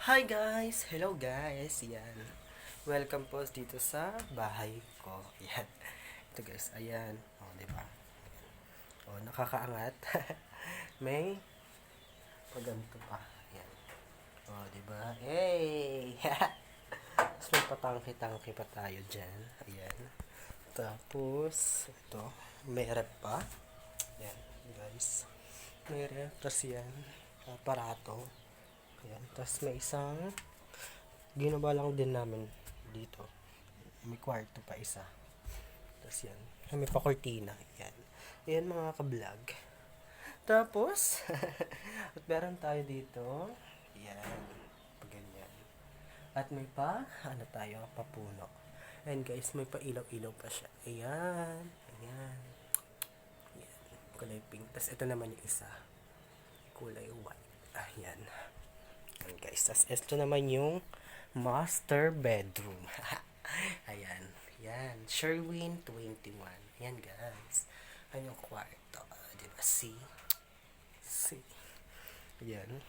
Hi guys! Hello guys! Yan. Welcome po dito sa bahay ko. Yan. Ito guys, ayan. O, diba? O, nakakaangat. May paganto pa. Yan. O, diba? Hey! Tapos may patangki-tangki pa tayo dyan. Ayan. Tapos, ito. May rep pa. Yan, guys. May rep. Tapos yan. Aparato. Ayan. Tapos may isang ginawa lang din namin dito. May kwarto pa isa. Tapos yan. May pa cortina. Yan. Yan mga ka-vlog. Tapos, at meron tayo dito. Yan. Ganyan. At may pa, ano tayo, papuno. And guys, may pa ilaw-ilaw pa siya. Ayan. Ayan. Ayan. Kulay pink. Tapos ito naman yung isa. Kulay white. Ayan. Ayan guys. Tapos ito naman yung master bedroom. Ayan. Yan. Sherwin 21. Ayan guys. Ayan yung kwarto. Diba? See? See? Ayan.